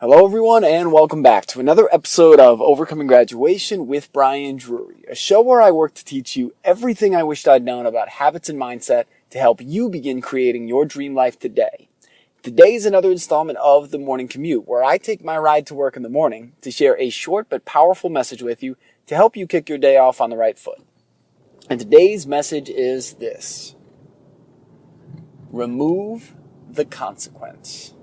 Hello everyone and welcome back to another episode of Overcoming Graduation with Brian Drury, a show where I work to teach you everything I wished I'd known about habits and mindset to help you begin creating your dream life today. Today is another installment of The Morning Commute, where I take my ride to work in the morning to share a short but powerful message with you to help you kick your day off on the right foot. And today's message is this: remove the consequence.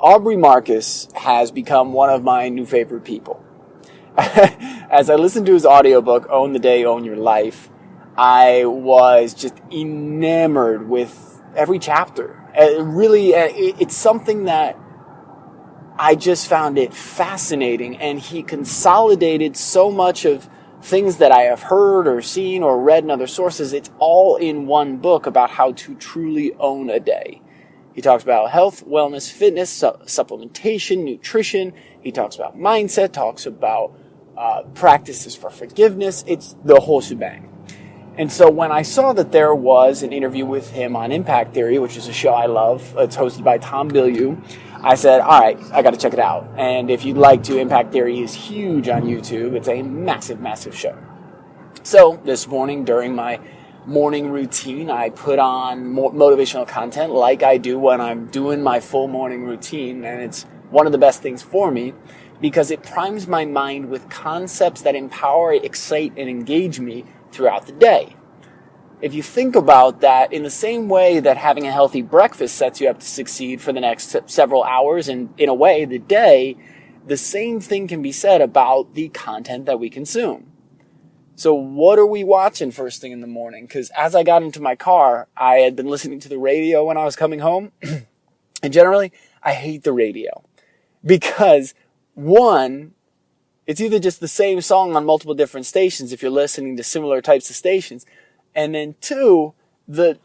Aubrey Marcus has become one of my new favorite people. As I listened to his audiobook, Own the Day, Own Your Life, I was just enamored with every chapter. It's something that I just found it fascinating, and he consolidated so much of things that I have heard or seen or read in other sources. It's all in one book about how to truly own a day. He talks about health, wellness, fitness, supplementation, nutrition. He talks about mindset, talks about practices for forgiveness. It's the whole shebang. And so when I saw that there was an interview with him on Impact Theory, which is a show I love, it's hosted by Tom Bilyeu, I said, all right, I got to check it out. And if you'd like to, Impact Theory is huge on YouTube. It's a massive, massive show. So this morning during my morning routine, I put on motivational content like I do when I'm doing my full morning routine, and it's one of the best things for me because it primes my mind with concepts that empower, excite, and engage me throughout the day. If you think about that, in the same way that having a healthy breakfast sets you up to succeed for the next several hours and, in a way, the day, the same thing can be said about the content that we consume. So what are we watching first thing in the morning? Because as I got into my car, I had been listening to the radio when I was coming home. And generally, I hate the radio. Because, one, it's either just the same song on multiple different stations if you're listening to similar types of stations. And then two, the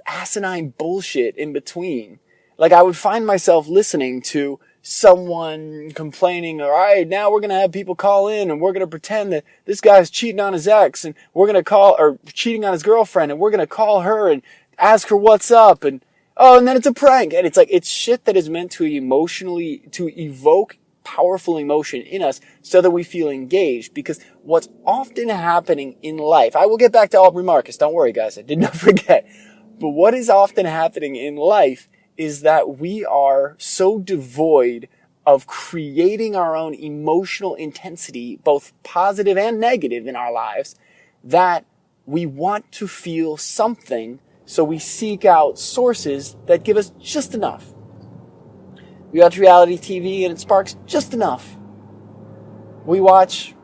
asinine bullshit in between. Like, I would find myself listening to someone complaining, all right, now we're going to have people call in and we're going to pretend that this guy's cheating on his ex and we're going to call, or cheating on his girlfriend, and we're going to call her and ask her what's up, and and then it's a prank. And it's like, it's shit that is meant to evoke powerful emotion in us so that we feel engaged. Because what's often happening in life, I will get back to Aubrey Marcus, don't worry guys, I did not forget, but what is often happening in life is that we are so devoid of creating our own emotional intensity, both positive and negative in our lives, that we want to feel something, so we seek out sources that give us just enough. We watch reality TV and it sparks just enough. We watch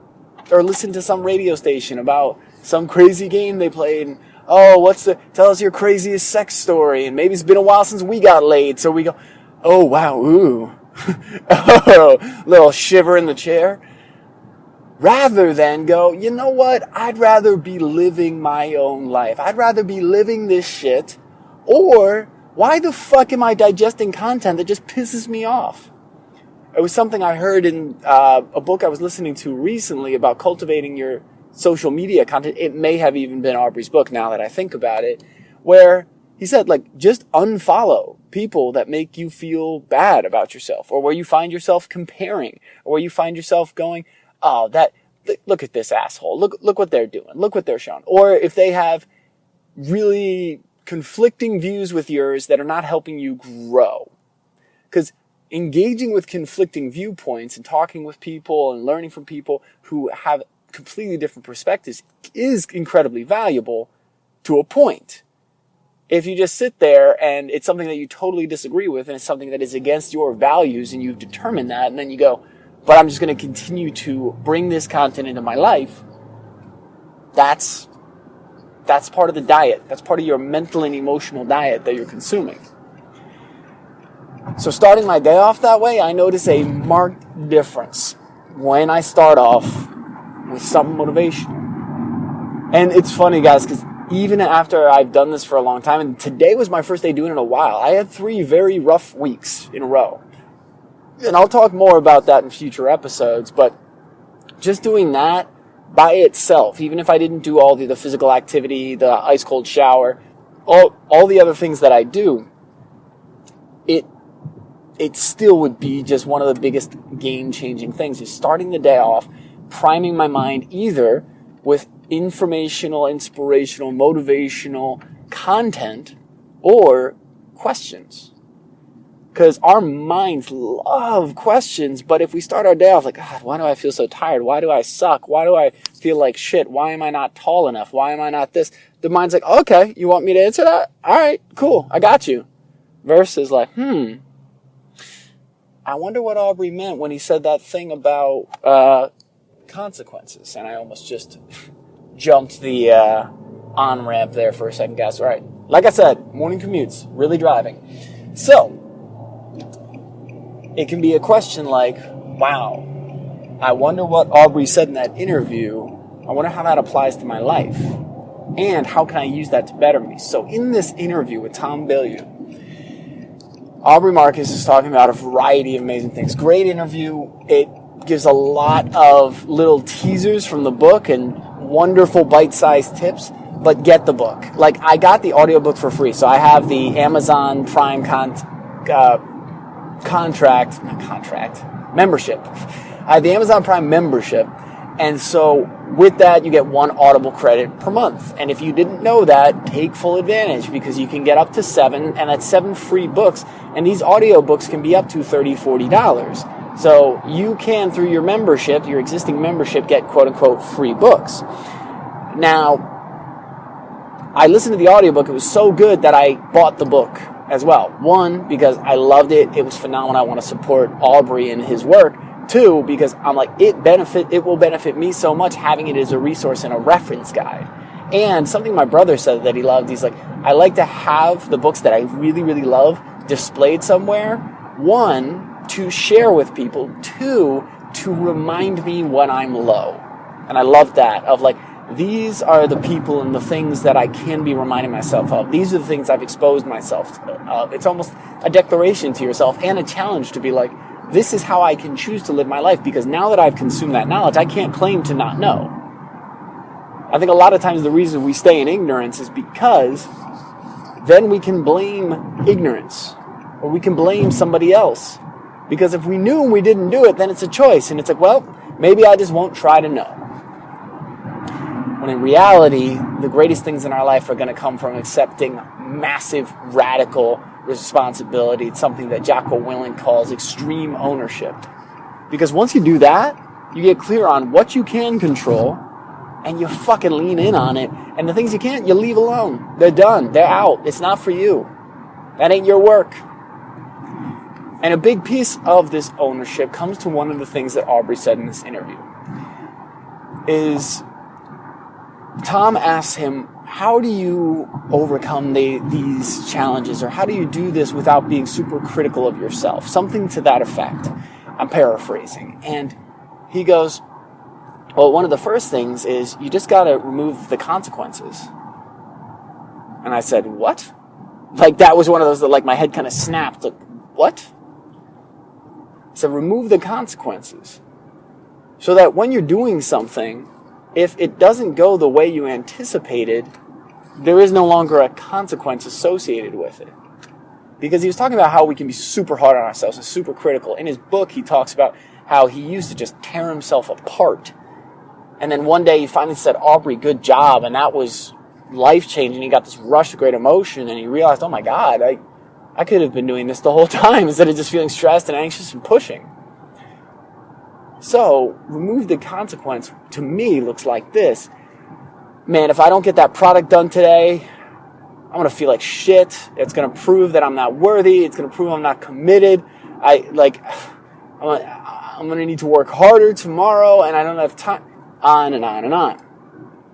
or listen to some radio station about some crazy game they played, and tell us your craziest sex story, and maybe it's been a while since we got laid, so we go, oh wow, ooh, oh, little shiver in the chair, rather than go, you know what, I'd rather be living my own life. I'd rather be living this shit, or why the fuck am I digesting content that just pisses me off? It was something I heard in a book I was listening to recently about cultivating your social media content. It may have even been Aubrey's book now that I think about it, where he said, like, just unfollow people that make you feel bad about yourself, or where you find yourself comparing, or where you find yourself going, look at this asshole. Look what they're doing. Look what they're showing. Or if they have really conflicting views with yours that are not helping you grow. Because engaging with conflicting viewpoints and talking with people and learning from people who have completely different perspectives is incredibly valuable to a point. If you just sit there and it's something that you totally disagree with and it's something that is against your values and you've determined that, and then you go, but I'm just going to continue to bring this content into my life, that's part of the diet. That's part of your mental and emotional diet that you're consuming. So starting my day off that way, I notice a marked difference when I start off with some motivation. And it's funny, guys, because even after I've done this for a long time, and today was my first day doing it in a while, I had 3 very rough weeks in a row. And I'll talk more about that in future episodes, but just doing that by itself, even if I didn't do all the physical activity, the ice cold shower, all the other things that I do, it it still would be just one of the biggest game-changing things, is starting the day off, priming my mind either with informational, inspirational, motivational content or questions. Because our minds love questions, but if we start our day off like, God, why do I feel so tired? Why do I suck? Why do I feel like shit? Why am I not tall enough? Why am I not this? The mind's like, okay, you want me to answer that? All right, cool, I got you. Versus like, I wonder what Aubrey meant when he said that thing about consequences. And I almost just jumped the on-ramp there for a second, guys. All right, like I said, morning commutes, really driving. So, it can be a question like, wow, I wonder what Aubrey said in that interview. I wonder how that applies to my life. And how can I use that to better me? So in this interview with Tom Bilyeu, Aubrey Marcus is talking about a variety of amazing things. Great interview. It gives a lot of little teasers from the book and wonderful bite-sized tips. But get the book. Like, I got the audiobook for free. So I have the Amazon Prime membership. I have the Amazon Prime membership, and so with that you get 1 Audible credit per month. And if you didn't know that, take full advantage, because you can get up to 7, and that's 7 free books, and these audiobooks can be up to $30, $40. So you can, through your membership, your existing membership, get quote-unquote free books. Now, I listened to the audiobook. It was so good that I bought the book as well. 1, because I loved it. It was phenomenal. I want to support Aubrey and his work. 2, because I'm like, it will benefit me so much having it as a resource and a reference guide. And something my brother said that he loved, he's like, I like to have the books that I really, really love displayed somewhere. 1, to share with people. 2, to remind me when I'm low. And I love that, of like, these are the people and the things that I can be reminding myself of. These are the things I've exposed myself of. It's almost a declaration to yourself and a challenge to be like, this is how I can choose to live my life, because now that I've consumed that knowledge, I can't claim to not know. I think a lot of times the reason we stay in ignorance is because then we can blame ignorance, or we can blame somebody else. Because if we knew and we didn't do it, then it's a choice. And it's like, well, maybe I just won't try to know. When in reality, the greatest things in our life are going to come from accepting massive, radical responsibility. It's something that Jocko Willink calls extreme ownership. Because once you do that, you get clear on what you can control, and you fucking lean in on it. And the things you can't, you leave alone. They're done. They're out. It's not for you. That ain't your work. And a big piece of this ownership comes to one of the things that Aubrey said in this interview. Is Tom asks him, how do you overcome these challenges, or how do you do this without being super critical of yourself? Something to that effect. I'm paraphrasing. And he goes, well, one of the first things is you just got to remove the consequences. And I said, what? Like, that was one of those that, like, my head kind of snapped. Like, what? I said, remove the consequences. So that when you're doing something, if it doesn't go the way you anticipated, there is no longer a consequence associated with it. Because he was talking about how we can be super hard on ourselves and super critical. In his book, he talks about how he used to just tear himself apart. And then one day he finally said, Aubrey, good job. And that was life-changing. He got this rush of great emotion, and he realized, oh my God, I could have been doing this the whole time instead of just feeling stressed and anxious and pushing. So, remove the consequence, to me, looks like this. Man, if I don't get that product done today, I'm going to feel like shit. It's going to prove that I'm not worthy. It's going to prove I'm not committed. I'm going to need to work harder tomorrow, and I don't have time. On and on and on.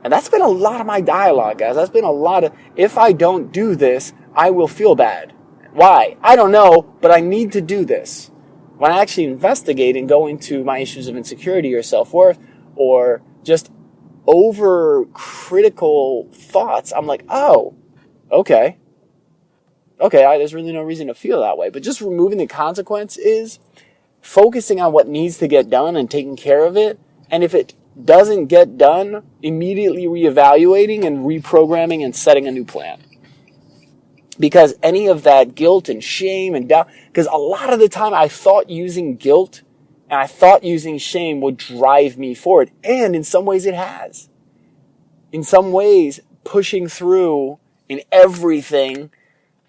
And that's been a lot of my dialogue, guys. That's been a lot of, if I don't do this, I will feel bad. Why? I don't know, but I need to do this. When I actually investigate and go into my issues of insecurity or self-worth or just over-critical thoughts, I'm like, oh, okay, there's really no reason to feel that way. But just removing the consequence is focusing on what needs to get done and taking care of it. And if it doesn't get done, immediately reevaluating and reprogramming and setting a new plan. Because any of that guilt and shame and doubt, because a lot of the time I thought using guilt and I thought using shame would drive me forward. And in some ways it has. In some ways, pushing through in everything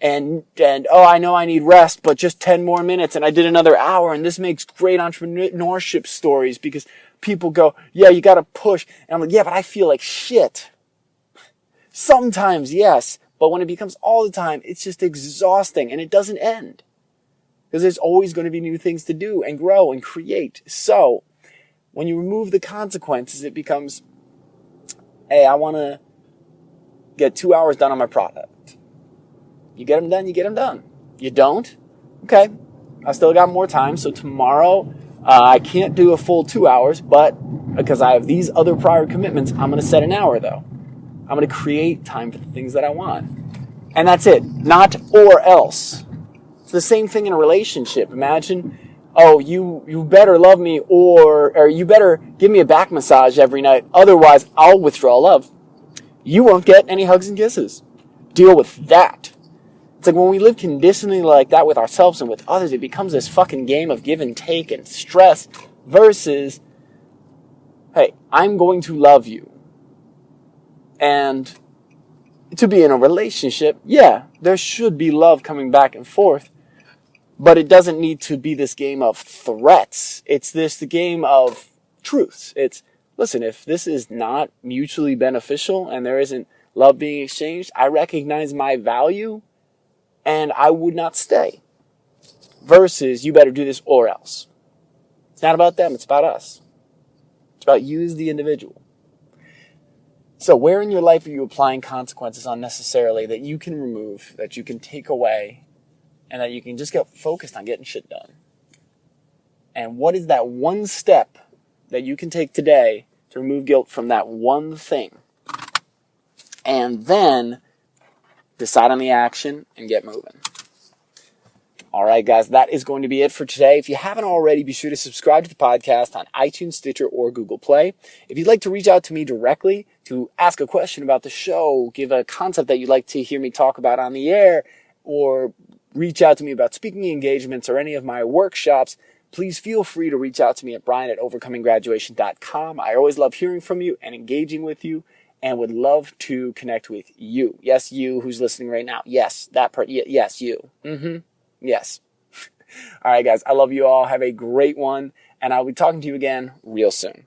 and oh, I know I need rest, but just 10 more minutes and I did another hour, and this makes great entrepreneurship stories because people go, yeah, you got to push. And I'm like, yeah, but I feel like shit. Sometimes, yes. But when it becomes all the time, it's just exhausting and it doesn't end. Because there's always going to be new things to do and grow and create. So when you remove the consequences, it becomes, hey, I want to get 2 hours done on my product. You get them done, you get them done. You don't? Okay. I still got more time. So tomorrow, I can't do a full 2 hours, but because I have these other prior commitments, I'm going to set an hour though. I'm going to create time for the things that I want. And that's it. Not or else. It's the same thing in a relationship. Imagine, oh, you better love me or you better give me a back massage every night. Otherwise, I'll withdraw love. You won't get any hugs and kisses. Deal with that. It's like when we live conditionally like that with ourselves and with others, it becomes this fucking game of give and take and stress versus, hey, I'm going to love you. And to be in a relationship, yeah, there should be love coming back and forth, but it doesn't need to be this game of threats. It's the game of truths. It's, listen, if this is not mutually beneficial and there isn't love being exchanged, I recognize my value and I would not stay. Versus, you better do this or else. It's not about them, it's about us. It's about you as the individual. So where in your life are you applying consequences unnecessarily that you can remove, that you can take away, and that you can just get focused on getting shit done? And what is that one step that you can take today to remove guilt from that one thing? And then decide on the action and get moving. All right, guys, that is going to be it for today. If you haven't already, be sure to subscribe to the podcast on iTunes, Stitcher, or Google Play. If you'd like to reach out to me directly to ask a question about the show, give a concept that you'd like to hear me talk about on the air, or reach out to me about speaking engagements or any of my workshops, please feel free to reach out to me at brian@overcominggraduation.com. I always love hearing from you and engaging with you, and would love to connect with you. Yes, you who's listening right now. Yes, that part. Yes, you. Yes. All right, guys. I love you all. Have a great one. And I'll be talking to you again real soon.